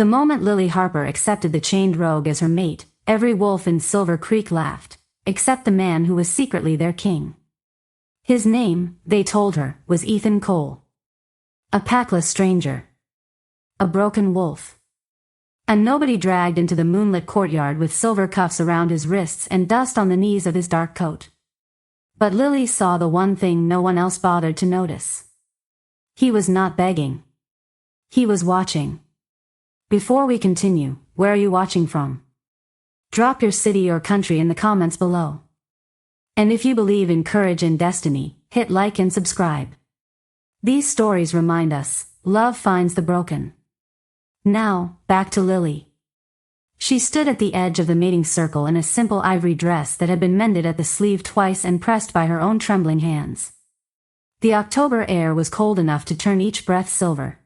The moment Lily Harper accepted the chained rogue as her mate, every wolf in Silver Creek laughed, except the man who was secretly their king. His name, they told her, was Ethan Cole. A packless stranger. A broken wolf. And nobody dragged into the moonlit courtyard with silver cuffs around his wrists and dust on the knees of his dark coat. But Lily saw the one thing no one else bothered to notice. He was not begging. He was watching. Before we continue, where are you watching from? Drop your city or country in the comments below. And if you believe in courage and destiny, hit like and subscribe. These stories remind us, love finds the broken. Now, back to Lily. She stood at the edge of the mating circle in a simple ivory dress that had been mended at the sleeve twice and pressed by her own trembling hands. The October air was cold enough to turn each breath silver.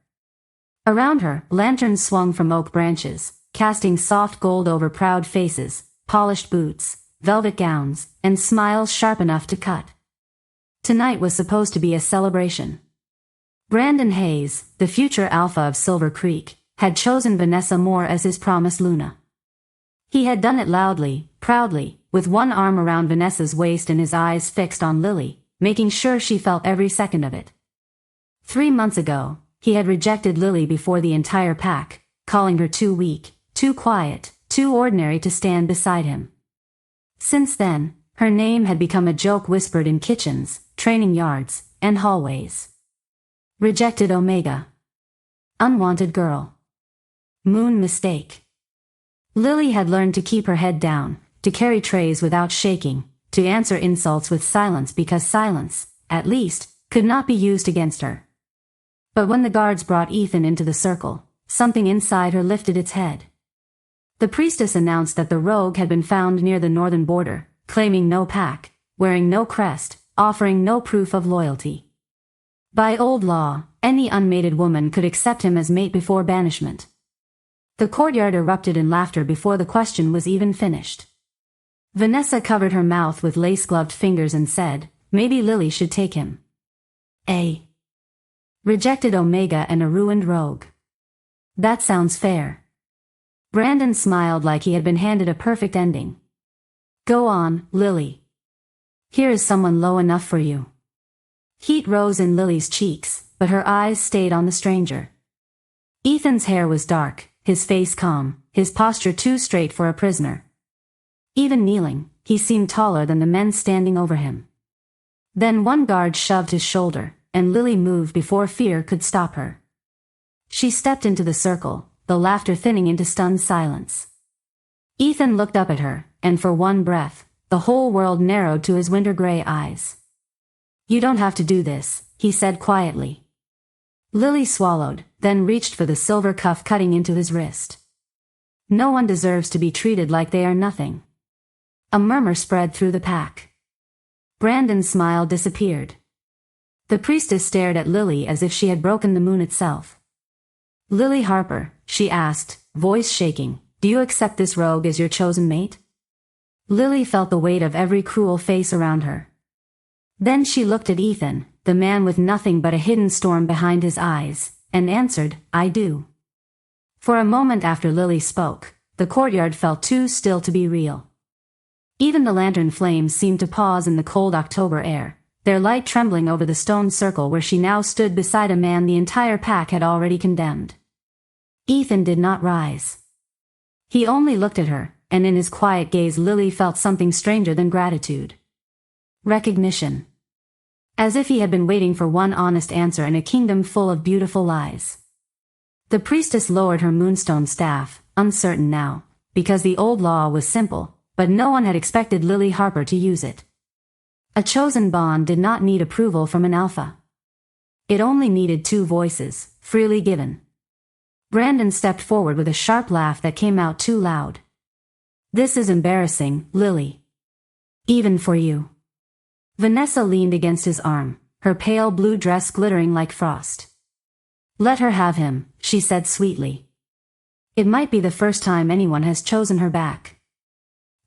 Around her, lanterns swung from oak branches, casting soft gold over proud faces, polished boots, velvet gowns, and smiles sharp enough to cut. Tonight was supposed to be a celebration. Brandon Hayes, the future alpha of Silver Creek, had chosen Vanessa Moore as his promised Luna. He had done it loudly, proudly, with one arm around Vanessa's waist and his eyes fixed on Lily, making sure she felt every second of it. 3 months ago, he had rejected Lily before the entire pack, calling her too weak, too quiet, too ordinary to stand beside him. Since then, her name had become a joke whispered in kitchens, training yards, and hallways. Rejected Omega. Unwanted girl. Moon mistake. Lily had learned to keep her head down, to carry trays without shaking, to answer insults with silence because silence, at least, could not be used against her. But when the guards brought Ethan into the circle, something inside her lifted its head. The priestess announced that the rogue had been found near the northern border, claiming no pack, wearing no crest, offering no proof of loyalty. By old law, any unmated woman could accept him as mate before banishment. The courtyard erupted in laughter before the question was even finished. Vanessa covered her mouth with lace-gloved fingers and said, maybe Lily should take him. A rejected Omega and a ruined rogue. That sounds fair. Brandon smiled like he had been handed a perfect ending. Go on, Lily. Here is someone low enough for you. Heat rose in Lily's cheeks, but her eyes stayed on the stranger. Ethan's hair was dark, his face calm, his posture too straight for a prisoner. Even kneeling, he seemed taller than the men standing over him. Then one guard shoved his shoulder, and Lily moved before fear could stop her. She stepped into the circle, the laughter thinning into stunned silence. Ethan looked up at her, and for one breath, the whole world narrowed to his winter-gray eyes. You don't have to do this, he said quietly. Lily swallowed, then reached for the silver cuff cutting into his wrist. No one deserves to be treated like they are nothing. A murmur spread through the pack. Brandon's smile disappeared. The priestess stared at Lily as if she had broken the moon itself. Lily Harper, she asked, voice shaking, do you accept this rogue as your chosen mate? Lily felt the weight of every cruel face around her. Then she looked at Ethan, the man with nothing but a hidden storm behind his eyes, and answered, I do. For a moment after Lily spoke, the courtyard felt too still to be real. Even the lantern flames seemed to pause in the cold October air, their light trembling over the stone circle where she now stood beside a man the entire pack had already condemned. Ethan did not rise. He only looked at her, and in his quiet gaze Lily felt something stranger than gratitude. Recognition. As if he had been waiting for one honest answer in a kingdom full of beautiful lies. The priestess lowered her moonstone staff, uncertain now, because the old law was simple, but no one had expected Lily Harper to use it. A chosen bond did not need approval from an alpha. It only needed 2 voices, freely given. Brandon stepped forward with a sharp laugh that came out too loud. This is embarrassing, Lily. Even for you. Vanessa leaned against his arm, her pale blue dress glittering like frost. Let her have him, she said sweetly. It might be the first time anyone has chosen her back.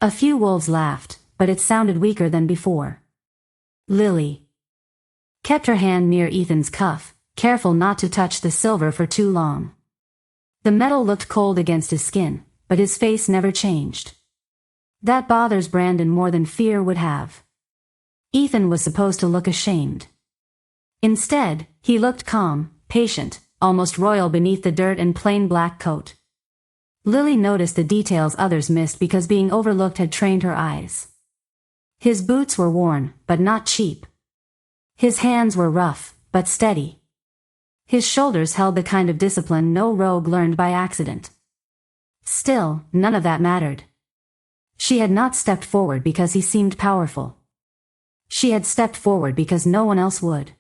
A few wolves laughed, but it sounded weaker than before. Lily kept her hand near Ethan's cuff, careful not to touch the silver for too long. The metal looked cold against his skin, but his face never changed. That bothers Brandon more than fear would have. Ethan was supposed to look ashamed. Instead, he looked calm, patient, almost royal beneath the dirt and plain black coat. Lily noticed the details others missed because being overlooked had trained her eyes. His boots were worn, but not cheap. His hands were rough, but steady. His shoulders held the kind of discipline no rogue learned by accident. Still, none of that mattered. She had not stepped forward because he seemed powerful. She had stepped forward because no one else would.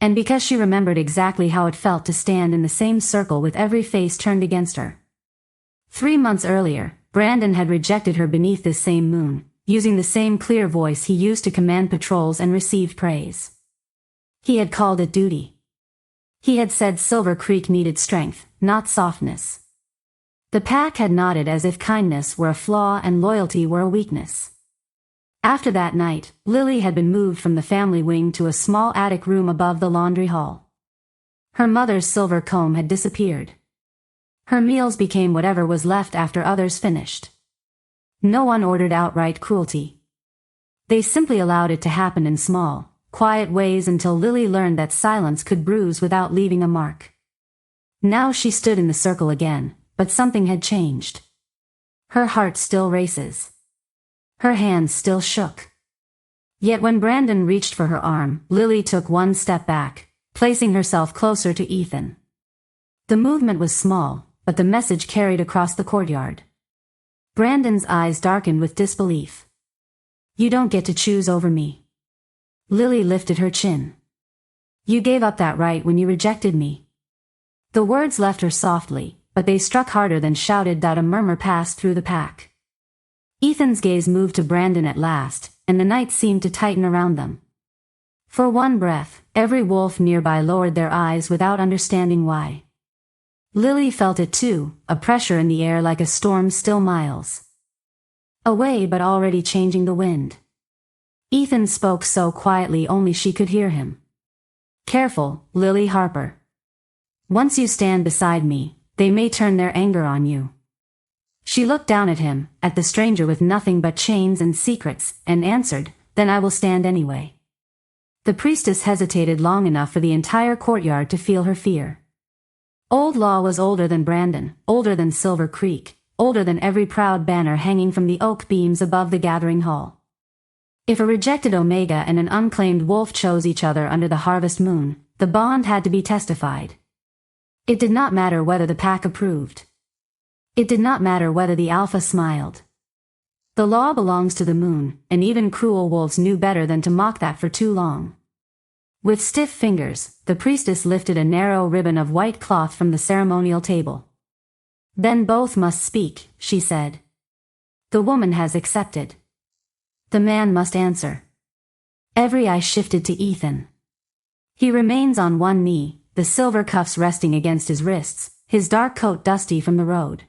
And because she remembered exactly how it felt to stand in the same circle with every face turned against her. 3 months earlier, Brandon had rejected her beneath this same moon, using the same clear voice he used to command patrols and received praise. He had called it duty. He had said Silver Creek needed strength, not softness. The pack had nodded as if kindness were a flaw and loyalty were a weakness. After that night, Lily had been moved from the family wing to a small attic room above the laundry hall. Her mother's silver comb had disappeared. Her meals became whatever was left after others finished. No one ordered outright cruelty. They simply allowed it to happen in small, quiet ways until Lily learned that silence could bruise without leaving a mark. Now she stood in the circle again, but something had changed. Her heart still races. Her hands still shook. Yet when Brandon reached for her arm, Lily took one step back, placing herself closer to Ethan. The movement was small, but the message carried across the courtyard. Brandon's eyes darkened with disbelief. "You don't get to choose over me." Lily lifted her chin. "You gave up that right when you rejected me." The words left her softly, but they struck harder than shouted that a murmur passed through the pack. Ethan's gaze moved to Brandon at last, and the night seemed to tighten around them. For one breath, every wolf nearby lowered their eyes without understanding why. Lily felt it too, a pressure in the air like a storm still miles away but already changing the wind. Ethan spoke so quietly only she could hear him. "Careful, Lily Harper. Once you stand beside me, they may turn their anger on you." She looked down at him, at the stranger with nothing but chains and secrets, and answered, "Then I will stand anyway." The priestess hesitated long enough for the entire courtyard to feel her fear. Old Law was older than Brandon, older than Silver Creek, older than every proud banner hanging from the oak beams above the gathering hall. If a rejected Omega and an unclaimed wolf chose each other under the harvest moon, the bond had to be testified. It did not matter whether the pack approved. It did not matter whether the alpha smiled. The law belongs to the moon, and even cruel wolves knew better than to mock that for too long. With stiff fingers, the priestess lifted a narrow ribbon of white cloth from the ceremonial table. "Then both must speak," she said. "The woman has accepted. The man must answer." Every eye shifted to Ethan. He remains on one knee, the silver cuffs resting against his wrists, his dark coat dusty from the road.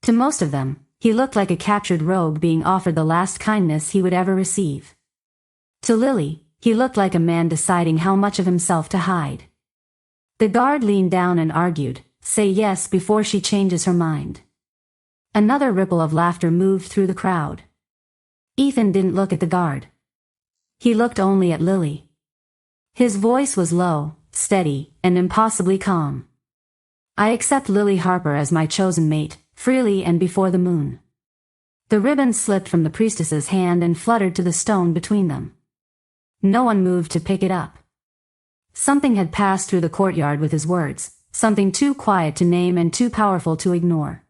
To most of them, he looked like a captured rogue being offered the last kindness he would ever receive. To Lily, he looked like a man deciding how much of himself to hide. The guard leaned down and argued, "Say yes before she changes her mind." Another ripple of laughter moved through the crowd. Ethan didn't look at the guard. He looked only at Lily. His voice was low, steady, and impossibly calm. "I accept Lily Harper as my chosen mate, freely and before the moon." The ribbon slipped from the priestess's hand and fluttered to the stone between them. No one moved to pick it up. Something had passed through the courtyard with his words, something too quiet to name and too powerful to ignore.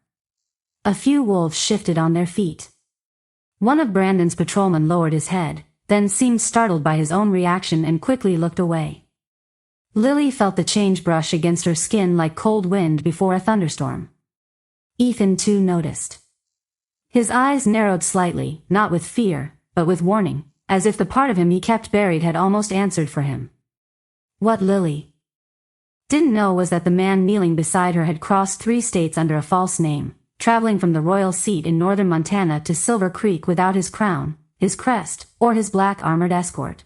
A few wolves shifted on their feet. One of Brandon's patrolmen lowered his head, then seemed startled by his own reaction and quickly looked away. Lily felt the change brush against her skin like cold wind before a thunderstorm. Ethan too noticed. His eyes narrowed slightly, not with fear, but with warning, as if the part of him he kept buried had almost answered for him. What Lily didn't know was that the man kneeling beside her had crossed 3 states under a false name, traveling from the royal seat in northern Montana to Silver Creek without his crown, his crest, or his black armored escort.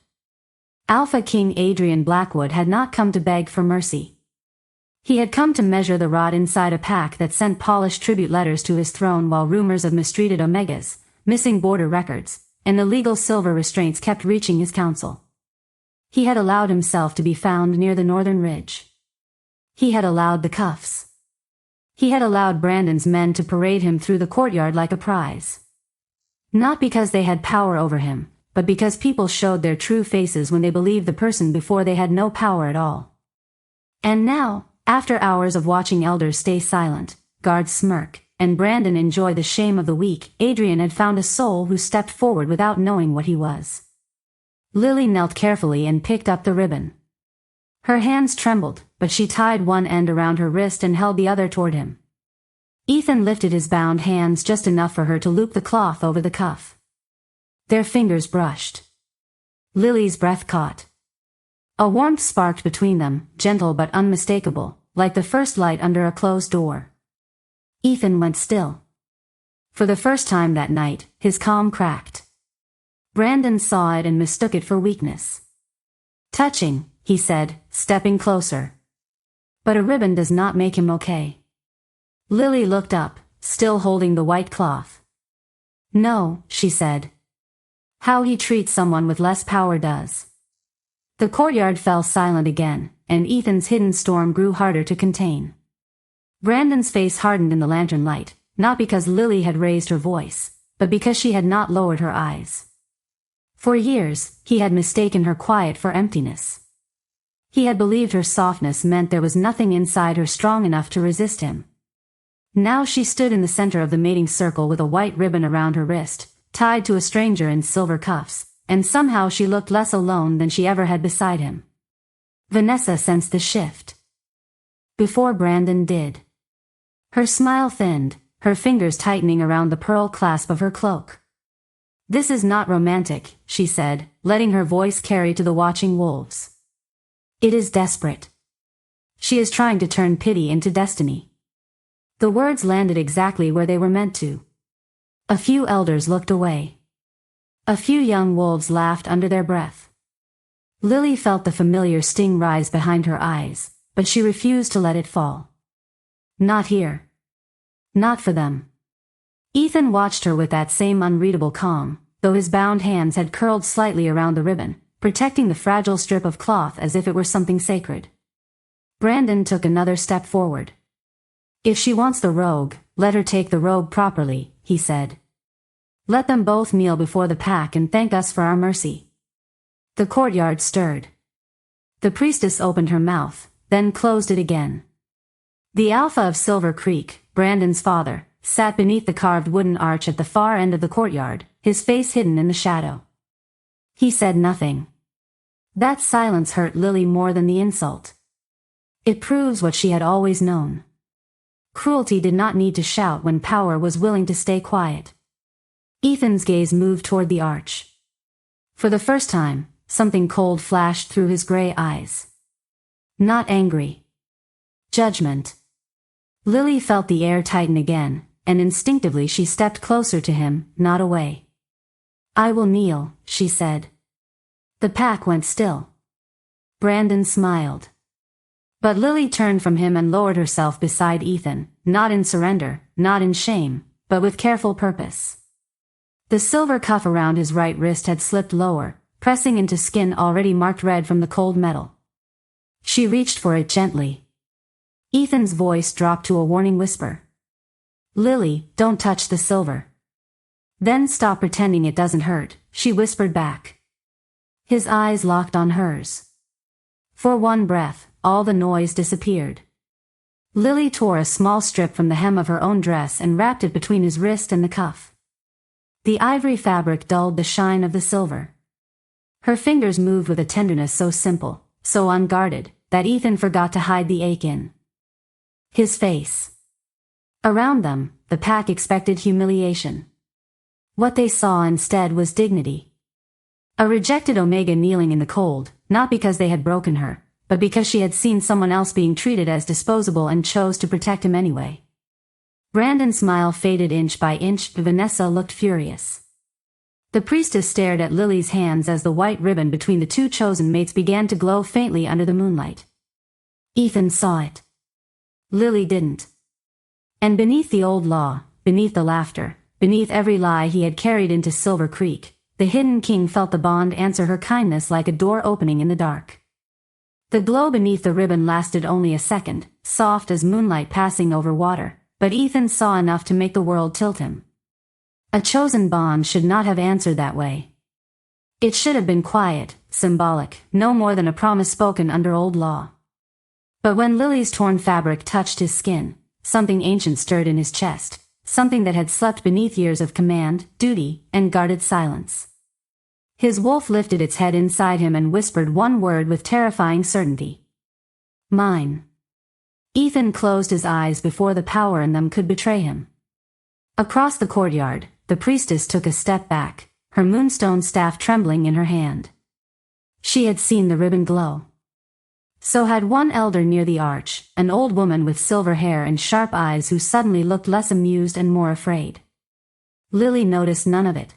Alpha King Adrian Blackwood had not come to beg for mercy. He had come to measure the rot inside a pack that sent polished tribute letters to his throne while rumors of mistreated omegas, missing border records, and illegal silver restraints kept reaching his council. He had allowed himself to be found near the northern ridge. He had allowed the cuffs. He had allowed Brandon's men to parade him through the courtyard like a prize. Not because they had power over him, but because people showed their true faces when they believed the person before they had no power at all. And now, after hours of watching elders stay silent, guards smirk, and Brandon enjoy the shame of the weak, Adrian had found a soul who stepped forward without knowing what he was. Lily knelt carefully and picked up the ribbon. Her hands trembled, but she tied one end around her wrist and held the other toward him. Ethan lifted his bound hands just enough for her to loop the cloth over the cuff. Their fingers brushed. Lily's breath caught. A warmth sparked between them, gentle but unmistakable, like the first light under a closed door. Ethan went still. For the first time that night, his calm cracked. Brandon saw it and mistook it for weakness. "Touching," he said, stepping closer. "But a ribbon does not make him okay." Lily looked up, still holding the white cloth. "No," she said. "How he treats someone with less power does." The courtyard fell silent again, and Ethan's hidden storm grew harder to contain. Brandon's face hardened in the lantern light, not because Lily had raised her voice, but because she had not lowered her eyes. For years, he had mistaken her quiet for emptiness. He had believed her softness meant there was nothing inside her strong enough to resist him. Now she stood in the center of the mating circle with a white ribbon around her wrist, tied to a stranger in silver cuffs, and somehow she looked less alone than she ever had beside him. Vanessa sensed the shift. Before Brandon did. Her smile thinned, her fingers tightening around the pearl clasp of her cloak. "This is not romantic," she said, letting her voice carry to the watching wolves. "It is desperate. She is trying to turn pity into destiny." The words landed exactly where they were meant to. A few elders looked away. A few young wolves laughed under their breath. Lily felt the familiar sting rise behind her eyes, but she refused to let it fall. Not here. Not for them. Ethan watched her with that same unreadable calm, though his bound hands had curled slightly around the ribbon, protecting the fragile strip of cloth as if it were something sacred. Brandon took another step forward. "If she wants the robe, let her take the robe properly," he said. "Let them both kneel before the pack and thank us for our mercy." The courtyard stirred. The priestess opened her mouth, then closed it again. The Alpha of Silver Creek, Brandon's father, sat beneath the carved wooden arch at the far end of the courtyard, his face hidden in the shadow. He said nothing. That silence hurt Lily more than the insult. It proves what she had always known. Cruelty did not need to shout when power was willing to stay quiet. Ethan's gaze moved toward the arch. For the first time, something cold flashed through his gray eyes. Not angry. Judgment. Lily felt the air tighten again, and instinctively she stepped closer to him, not away. "I will kneel," she said. The pack went still. Brandon smiled. But Lily turned from him and lowered herself beside Ethan, not in surrender, not in shame, but with careful purpose. The silver cuff around his right wrist had slipped lower, pressing into skin already marked red from the cold metal. She reached for it gently. Ethan's voice dropped to a warning whisper. "Lily, don't touch the silver." "Then stop pretending it doesn't hurt," she whispered back. His eyes locked on hers. For one breath, all the noise disappeared. Lily tore a small strip from the hem of her own dress and wrapped it between his wrist and the cuff. The ivory fabric dulled the shine of the silver. Her fingers moved with a tenderness so simple, so unguarded, that Ethan forgot to hide the ache in his face. Around them, the pack expected humiliation. What they saw instead was dignity. A rejected Omega kneeling in the cold, not because they had broken her, but because she had seen someone else being treated as disposable and chose to protect him anyway. Brandon's smile faded inch by inch, Vanessa looked furious. The priestess stared at Lily's hands as the white ribbon between the two chosen mates began to glow faintly under the moonlight. Ethan saw it. Lily didn't. And beneath the old law, beneath the laughter, beneath every lie he had carried into Silver Creek, the hidden king felt the bond answer her kindness like a door opening in the dark. The glow beneath the ribbon lasted only a second, soft as moonlight passing over water, but Ethan saw enough to make the world tilt him. A chosen bond should not have answered that way. It should have been quiet, symbolic, no more than a promise spoken under old law. But when Lily's torn fabric touched his skin, something ancient stirred in his chest, something that had slept beneath years of command, duty, and guarded silence. His wolf lifted its head inside him and whispered one word with terrifying certainty. Mine. Ethan closed his eyes before the power in them could betray him. Across the courtyard, the priestess took a step back, her moonstone staff trembling in her hand. She had seen the ribbon glow. So had one elder near the arch, an old woman with silver hair and sharp eyes who suddenly looked less amused and more afraid. Lily noticed none of it.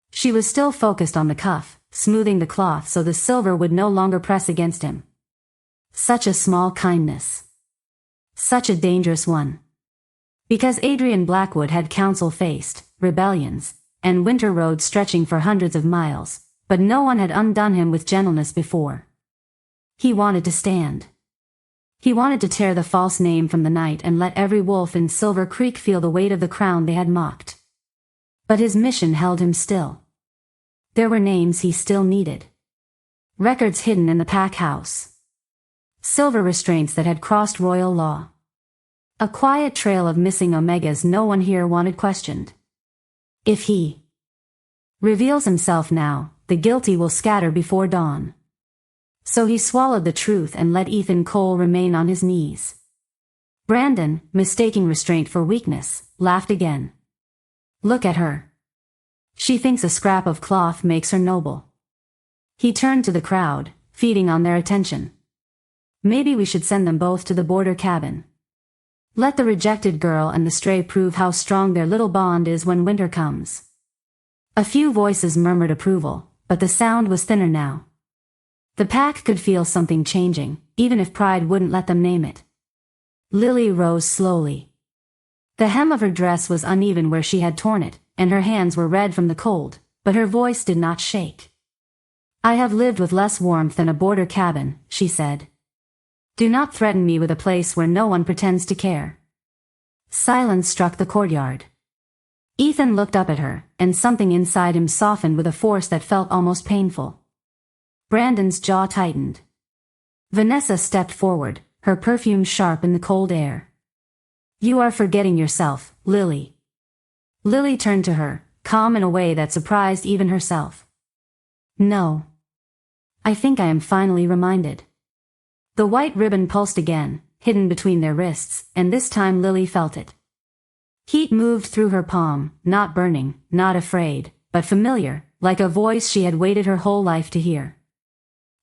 She was still focused on the cuff, smoothing the cloth so the silver would no longer press against him. Such a small kindness. Such a dangerous one. Because Adrian Blackwood had council faced, rebellions, and winter roads stretching for hundreds of miles, but no one had undone him with gentleness before. He wanted to stand. He wanted to tear the false name from the night and let every wolf in Silver Creek feel the weight of the crown they had mocked. But his mission held him still. There were names he still needed. Records hidden in the pack house. Silver restraints that had crossed royal law. A quiet trail of missing omegas no one here wanted questioned. If he reveals himself now, the guilty will scatter before dawn. So he swallowed the truth and let Ethan Cole remain on his knees. Brandon, mistaking restraint for weakness, laughed again. Look at her. She thinks a scrap of cloth makes her noble. He turned to the crowd, feeding on their attention. Maybe we should send them both to the border cabin. Let the rejected girl and the stray prove how strong their little bond is when winter comes. A few voices murmured approval, but the sound was thinner now. The pack could feel something changing, even if pride wouldn't let them name it. Lily rose slowly. The hem of her dress was uneven where she had torn it, and her hands were red from the cold, but her voice did not shake. I have lived with less warmth than a border cabin, she said. Do not threaten me with a place where no one pretends to care. Silence struck the courtyard. Ethan looked up at her, and something inside him softened with a force that felt almost painful. Brandon's jaw tightened. Vanessa stepped forward, her perfume sharp in the cold air. You are forgetting yourself, Lily. Lily turned to her, calm in a way that surprised even herself. No. I think I am finally reminded. The white ribbon pulsed again, hidden between their wrists, and this time Lily felt it. Heat moved through her palm, not burning, not afraid, but familiar, like a voice she had waited her whole life to hear.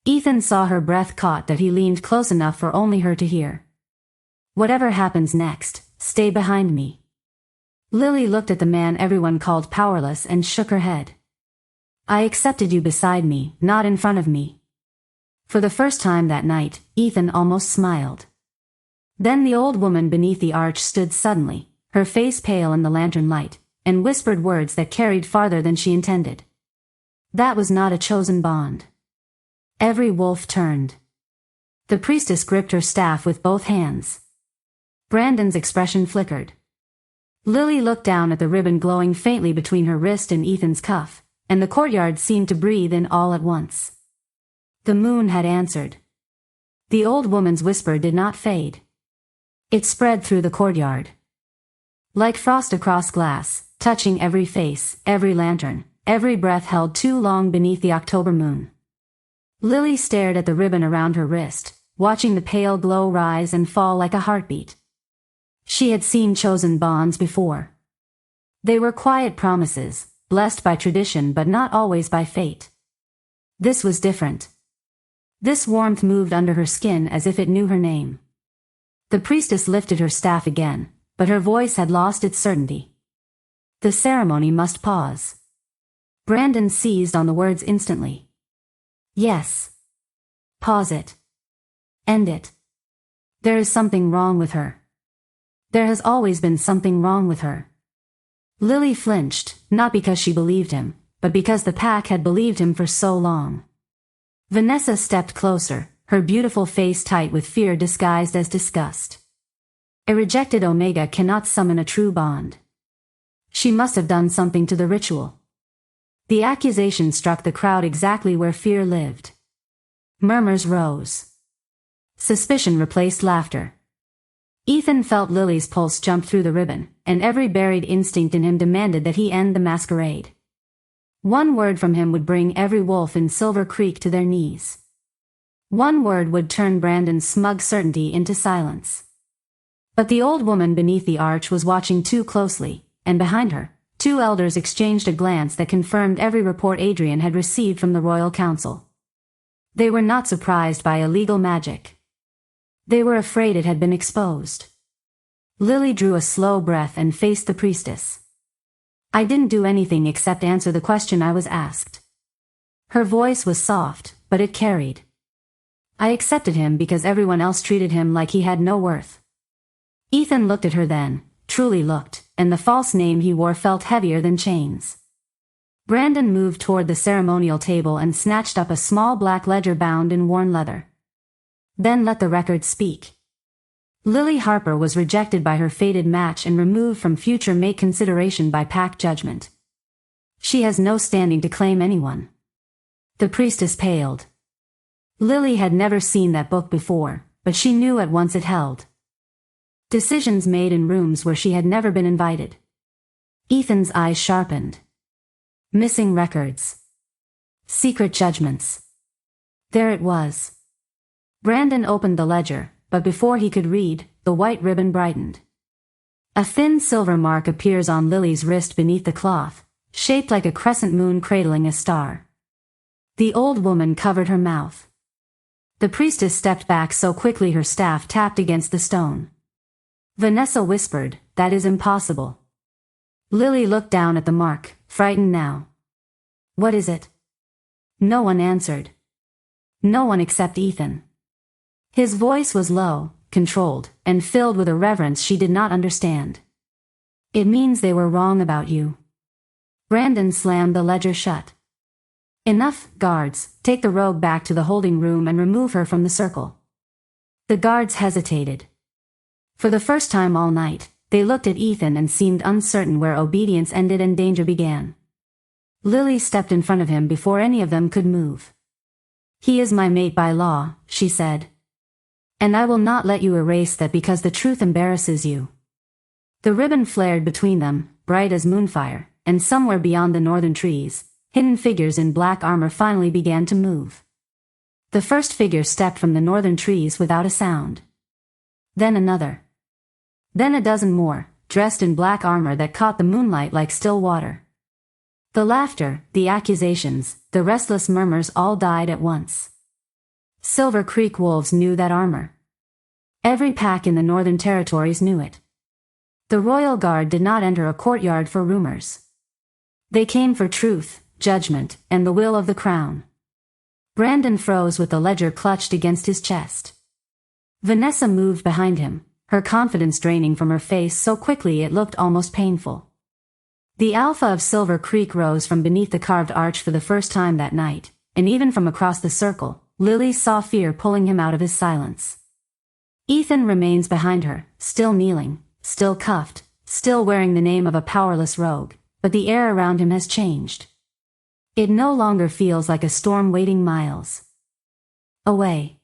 Ethan saw her breath caught that he leaned close enough for only her to hear. Whatever happens next, stay behind me. Lily looked at the man everyone called powerless and shook her head. I accepted you beside me, not in front of me. For the first time that night, Ethan almost smiled. Then the old woman beneath the arch stood suddenly, her face pale in the lantern light, and whispered words that carried farther than she intended. That was not a chosen bond. Every wolf turned. The priestess gripped her staff with both hands. Brandon's expression flickered. Lily looked down at the ribbon glowing faintly between her wrist and Ethan's cuff, and the courtyard seemed to breathe in all at once. The moon had answered. The old woman's whisper did not fade. It spread through the courtyard. Like frost across glass, touching every face, every lantern, every breath held too long beneath the October moon. Lily stared at the ribbon around her wrist, watching the pale glow rise and fall like a heartbeat. She had seen chosen bonds before. They were quiet promises, blessed by tradition but not always by fate. This was different. This warmth moved under her skin as if it knew her name. The priestess lifted her staff again, but her voice had lost its certainty. The ceremony must pause. Brandon seized on the words instantly. Yes. Pause it. End it. There is something wrong with her. There has always been something wrong with her. Lily flinched, not because she believed him, but because the pack had believed him for so long. Vanessa stepped closer, her beautiful face tight with fear disguised as disgust. A rejected Omega cannot summon a true bond. She must have done something to the ritual. The accusation struck the crowd exactly where fear lived. Murmurs rose. Suspicion replaced laughter. Ethan felt Lily's pulse jump through the ribbon, and every buried instinct in him demanded that he end the masquerade. One word from him would bring every wolf in Silver Creek to their knees. One word would turn Brandon's smug certainty into silence. But the old woman beneath the arch was watching too closely, and behind her, two elders exchanged a glance that confirmed every report Adrian had received from the Royal Council. They were not surprised by illegal magic. They were afraid it had been exposed. Lily drew a slow breath and faced the priestess. I didn't do anything except answer the question I was asked. Her voice was soft, but it carried. I accepted him because everyone else treated him like he had no worth. Ethan looked at her then, truly looked, and the false name he wore felt heavier than chains. Brandon moved toward the ceremonial table and snatched up a small black ledger bound in worn leather. Then let the record speak. Lily Harper was rejected by her fated match and removed from future mate consideration by pack judgment. She has no standing to claim anyone. The priestess paled. Lily had never seen that book before, but she knew at once it held decisions made in rooms where she had never been invited. Ethan's eyes sharpened. Missing records. Secret judgments. There it was. Brandon opened the ledger, but before he could read, the white ribbon brightened. A thin silver mark appears on Lily's wrist beneath the cloth, shaped like a crescent moon cradling a star. The old woman covered her mouth. The priestess stepped back so quickly her staff tapped against the stone. Vanessa whispered, "That is impossible." Lily looked down at the mark, frightened now. "What is it?" No one answered. No one except Ethan. His voice was low, controlled, and filled with a reverence she did not understand. "It means they were wrong about you." Brandon slammed the ledger shut. "Enough, guards, take the rogue back to the holding room and remove her from the circle." The guards hesitated. For the first time all night, they looked at Ethan and seemed uncertain where obedience ended and danger began. Lily stepped in front of him before any of them could move. "He is my mate by law," she said. "And I will not let you erase that because the truth embarrasses you." The ribbon flared between them, bright as moonfire, and somewhere beyond the northern trees, hidden figures in black armor finally began to move. The first figure stepped from the northern trees without a sound. Then another. Then a dozen more, dressed in black armor that caught the moonlight like still water. The laughter, the accusations, the restless murmurs all died at once. Silver Creek wolves knew that armor. Every pack in the Northern Territories knew it. The Royal Guard did not enter a courtyard for rumors. They came for truth, judgment, and the will of the crown. Brandon froze with the ledger clutched against his chest. Vanessa moved behind him, her confidence draining from her face so quickly it looked almost painful. The Alpha of Silver Creek rose from beneath the carved arch for the first time that night, and even from across the circle, Lily saw fear pulling him out of his silence. Ethan remains behind her, still kneeling, still cuffed, still wearing the name of a powerless rogue, but the air around him has changed. It no longer feels like a storm waiting miles away.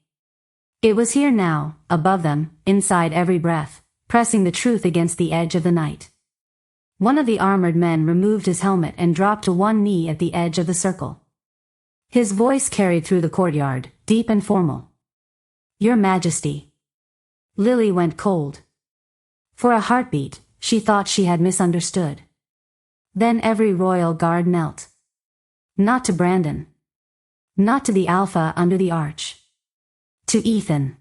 It was here now, above them, inside every breath, pressing the truth against the edge of the night. One of the armored men removed his helmet and dropped to one knee at the edge of the circle. His voice carried through the courtyard, deep and formal. "Your Majesty." Lily went cold. For a heartbeat, she thought she had misunderstood. Then every royal guard knelt. Not to Brandon. Not to the Alpha under the arch. To Ethan.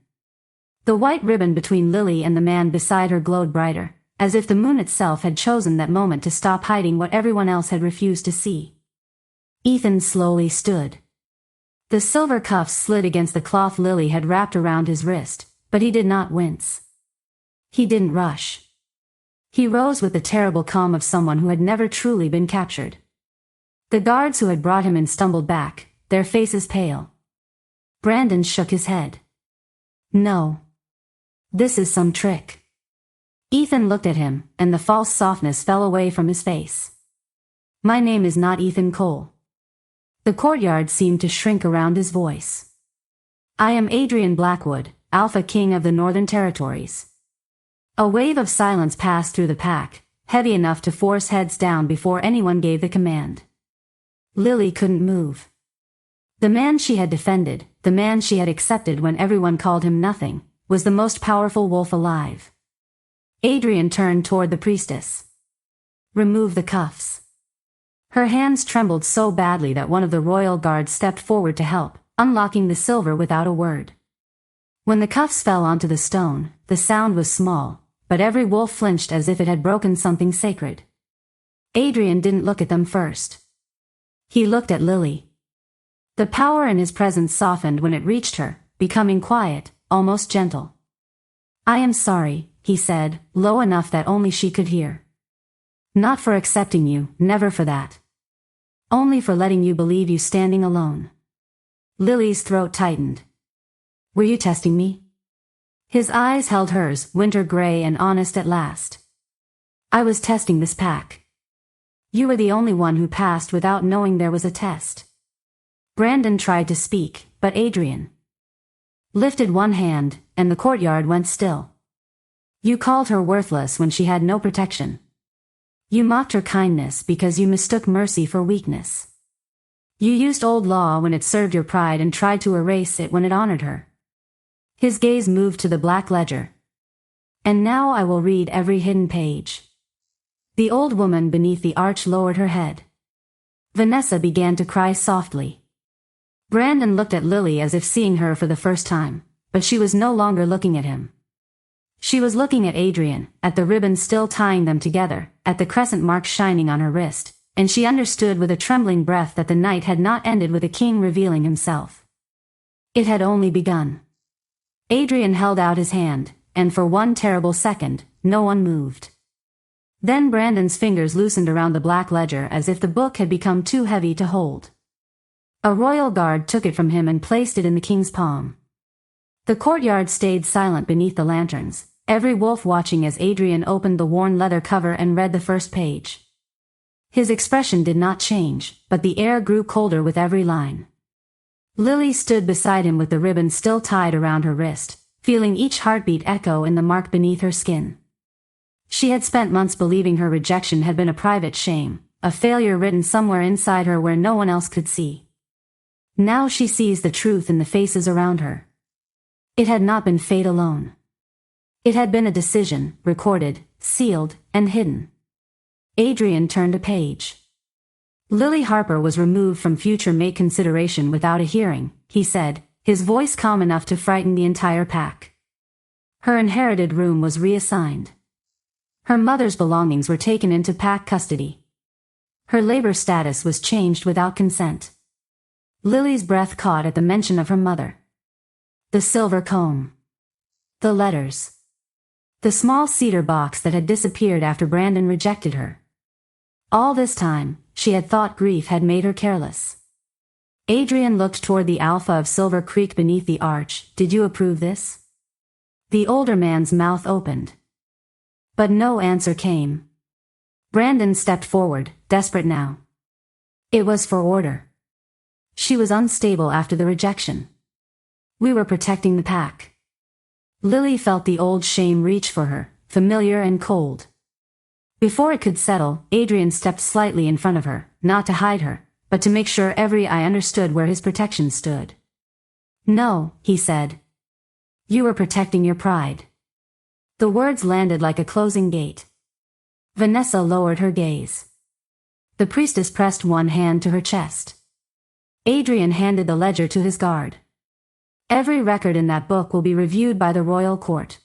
The white ribbon between Lily and the man beside her glowed brighter, as if the moon itself had chosen that moment to stop hiding what everyone else had refused to see. Ethan slowly stood. The silver cuffs slid against the cloth Lily had wrapped around his wrist, But he did not wince. He didn't rush. He rose with the terrible calm of someone who had never truly been captured. The guards who had brought him in stumbled back, their faces pale. Brandon shook his head. No. This is some trick. Ethan looked at him, and the false softness fell away from his face. My name is not Ethan Cole. The courtyard seemed to shrink around his voice. I am Adrian Blackwood, Alpha King of the Northern Territories. A wave of silence passed through the pack, heavy enough to force heads down before anyone gave the command. Lily couldn't move. The man she had defended, the man she had accepted when everyone called him nothing, was the most powerful wolf alive. Adrian turned toward the priestess. Remove the cuffs. Her hands trembled so badly that one of the royal guards stepped forward to help, unlocking the silver without a word. When the cuffs fell onto the stone, the sound was small, but every wolf flinched as if it had broken something sacred. Adrian didn't look at them first. He looked at Lily. The power in his presence softened when it reached her, becoming quiet, almost gentle. I am sorry, he said, low enough that only she could hear. Not for accepting you, never for that. Only for letting you believe you standing alone. Lily's throat tightened. Were you testing me? His eyes held hers, winter gray and honest at last. I was testing this pack. You were the only one who passed without knowing there was a test. Brandon tried to speak, but Adrian lifted one hand, and the courtyard went still. You called her worthless when she had no protection. You mocked her kindness because you mistook mercy for weakness. You used old law when it served your pride and tried to erase it when it honored her. His gaze moved to the black ledger. And now I will read every hidden page. The old woman beneath the arch lowered her head. Vanessa began to cry softly. Brandon looked at Lily as if seeing her for the first time, but she was no longer looking at him. She was looking at Adrian, at the ribbon still tying them together, at the crescent mark shining on her wrist, and she understood with a trembling breath that the night had not ended with a king revealing himself. It had only begun. Adrian held out his hand, and for one terrible second, no one moved. Then Brandon's fingers loosened around the black ledger as if the book had become too heavy to hold. A royal guard took it from him and placed it in the king's palm. The courtyard stayed silent beneath the lanterns, every wolf watching as Adrian opened the worn leather cover and read the first page. His expression did not change, but the air grew colder with every line. Lily stood beside him with the ribbon still tied around her wrist, feeling each heartbeat echo in the mark beneath her skin. She had spent months believing her rejection had been a private shame, a failure written somewhere inside her where no one else could see. Now she sees the truth in the faces around her. It had not been fate alone. It had been a decision, recorded, sealed, and hidden. Adrian turned a page. Lily Harper was removed from future mate consideration without a hearing, he said, his voice calm enough to frighten the entire pack. Her inherited room was reassigned. Her mother's belongings were taken into pack custody. Her labor status was changed without consent. Lily's breath caught at the mention of her mother. The silver comb. The letters. The small cedar box that had disappeared after Brandon rejected her. All this time, she had thought grief had made her careless. Adrian looked toward the Alpha of Silver Creek beneath the arch. Did you approve this? The older man's mouth opened. But no answer came. Brandon stepped forward, desperate now. It was for order. She was unstable after the rejection. We were protecting the pack. Lily felt the old shame reach for her, familiar and cold. Before it could settle, Adrian stepped slightly in front of her, not to hide her, but to make sure every eye understood where his protection stood. No, he said. You were protecting your pride. The words landed like a closing gate. Vanessa lowered her gaze. The priestess pressed one hand to her chest. Adrian handed the ledger to his guard. Every record in that book will be reviewed by the royal court.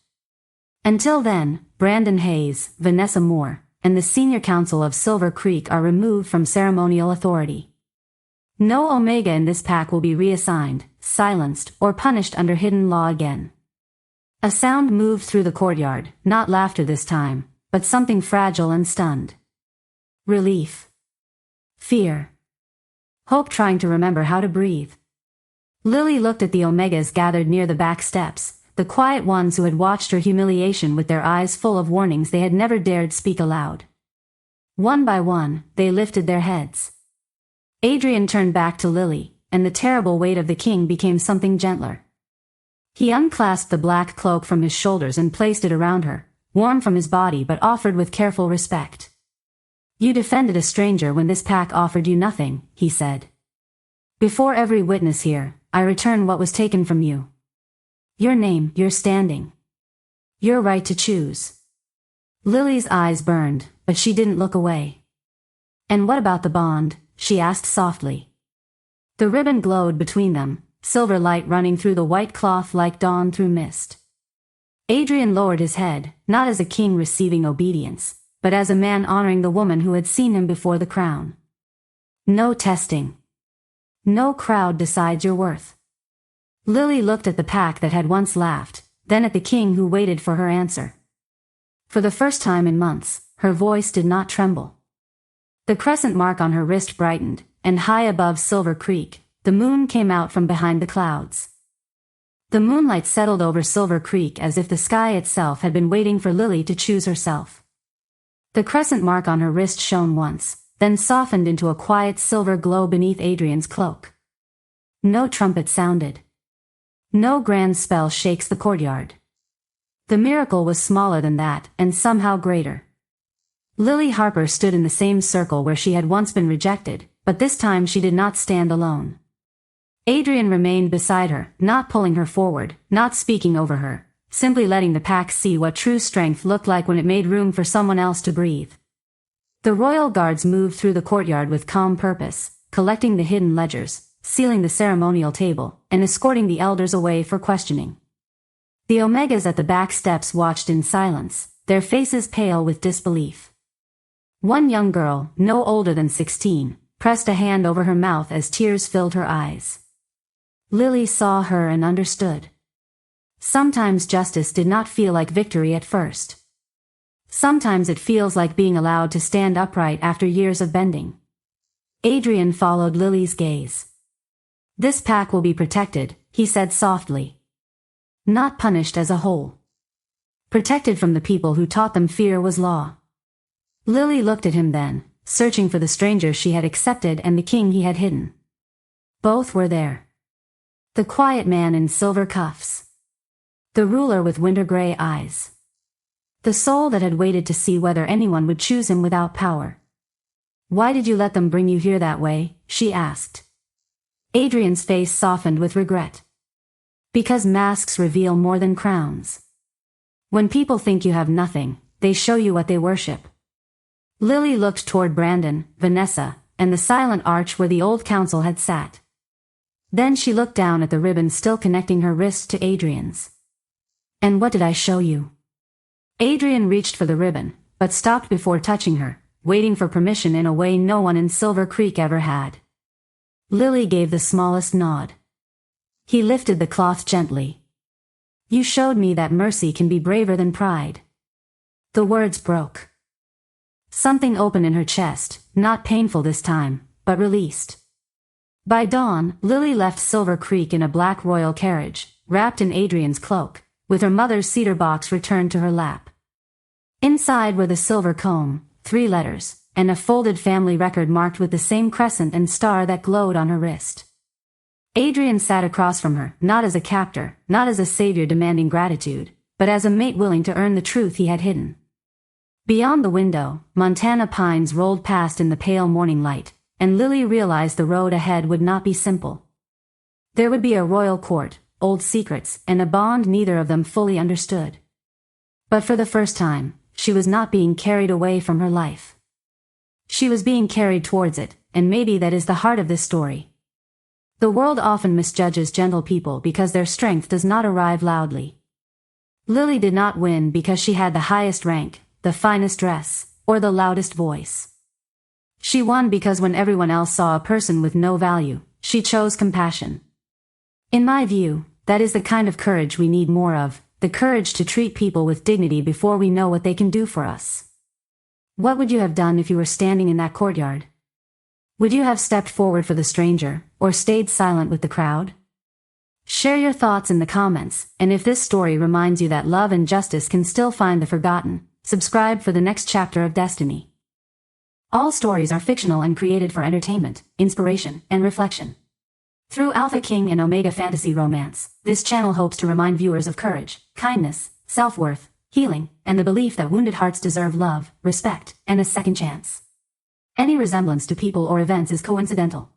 Until then, Brandon Hayes, Vanessa Moore, and the senior council of Silver Creek are removed from ceremonial authority. No Omega in this pack will be reassigned, silenced, or punished under hidden law again. A sound moved through the courtyard, not laughter this time, but something fragile and stunned. Relief. Fear. Hope trying to remember how to breathe. Lily looked at the Omegas gathered near the back steps, the quiet ones who had watched her humiliation with their eyes full of warnings they had never dared speak aloud. One by one, they lifted their heads. Adrian turned back to Lily, and the terrible weight of the king became something gentler. He unclasped the black cloak from his shoulders and placed it around her, warm from his body but offered with careful respect. You defended a stranger when this pack offered you nothing, he said. Before every witness here, I return what was taken from you. Your name, your standing. Your right to choose. Lily's eyes burned, but she didn't look away. And what about the bond? She asked softly. The ribbon glowed between them, silver light running through the white cloth like dawn through mist. Adrian lowered his head, not as a king receiving obedience, but as a man honoring the woman who had seen him before the crown. No testing. No crowd decides your worth. Lily looked at the pack that had once laughed, then at the king who waited for her answer. For the first time in months, her voice did not tremble. The crescent mark on her wrist brightened, and high above Silver Creek, the moon came out from behind the clouds. The moonlight settled over Silver Creek as if the sky itself had been waiting for Lily to choose herself. The crescent mark on her wrist shone once, then softened into a quiet silver glow beneath Adrian's cloak. No trumpet sounded. No grand spell shakes the courtyard. The miracle was smaller than that, and somehow greater. Lily Harper stood in the same circle where she had once been rejected, but this time she did not stand alone. Adrian remained beside her, not pulling her forward, not speaking over her, simply letting the pack see what true strength looked like when it made room for someone else to breathe. The royal guards moved through the courtyard with calm purpose, collecting the hidden ledgers, sealing the ceremonial table, and escorting the elders away for questioning. The Omegas at the back steps watched in silence, their faces pale with disbelief. One young girl, no older than 16, pressed a hand over her mouth as tears filled her eyes. Lily saw her and understood. Sometimes justice did not feel like victory at first. Sometimes it feels like being allowed to stand upright after years of bending. Adrian followed Lily's gaze. This pack will be protected, he said softly. Not punished as a whole. Protected from the people who taught them fear was law. Lily looked at him then, searching for the stranger she had accepted and the king he had hidden. Both were there. The quiet man in silver cuffs. The ruler with winter-gray eyes. The soul that had waited to see whether anyone would choose him without power. Why did you let them bring you here that way? She asked. Adrian's face softened with regret. Because masks reveal more than crowns. When people think you have nothing, they show you what they worship. Lily looked toward Brandon, Vanessa, and the silent arch where the old council had sat. Then she looked down at the ribbon still connecting her wrist to Adrian's. And what did I show you? Adrian reached for the ribbon, but stopped before touching her, waiting for permission in a way no one in Silver Creek ever had. Lily gave the smallest nod. He lifted the cloth gently. You showed me that mercy can be braver than pride. The words broke. Something opened in her chest, not painful this time, but released. By dawn, Lily left Silver Creek in a black royal carriage, wrapped in Adrian's cloak, with her mother's cedar box returned to her lap. Inside were the silver comb, 3 letters, and a folded family record marked with the same crescent and star that glowed on her wrist. Adrian sat across from her, not as a captor, not as a savior demanding gratitude, but as a mate willing to earn the truth he had hidden. Beyond the window, Montana pines rolled past in the pale morning light, and Lily realized the road ahead would not be simple. There would be a royal court, old secrets, and a bond neither of them fully understood. But for the first time, she was not being carried away from her life. She was being carried towards it, and maybe that is the heart of this story. The world often misjudges gentle people because their strength does not arrive loudly. Lily did not win because she had the highest rank, the finest dress, or the loudest voice. She won because when everyone else saw a person with no value, she chose compassion. In my view, that is the kind of courage we need more of, the courage to treat people with dignity before we know what they can do for us. What would you have done if you were standing in that courtyard? Would you have stepped forward for the stranger, or stayed silent with the crowd? Share your thoughts in the comments, and if this story reminds you that love and justice can still find the forgotten, subscribe for the next chapter of destiny. All stories are fictional and created for entertainment, inspiration, and reflection. Through Alpha King and Omega Fantasy Romance, this channel hopes to remind viewers of courage, kindness, self-worth, healing, and the belief that wounded hearts deserve love, respect, and a second chance. Any resemblance to people or events is coincidental.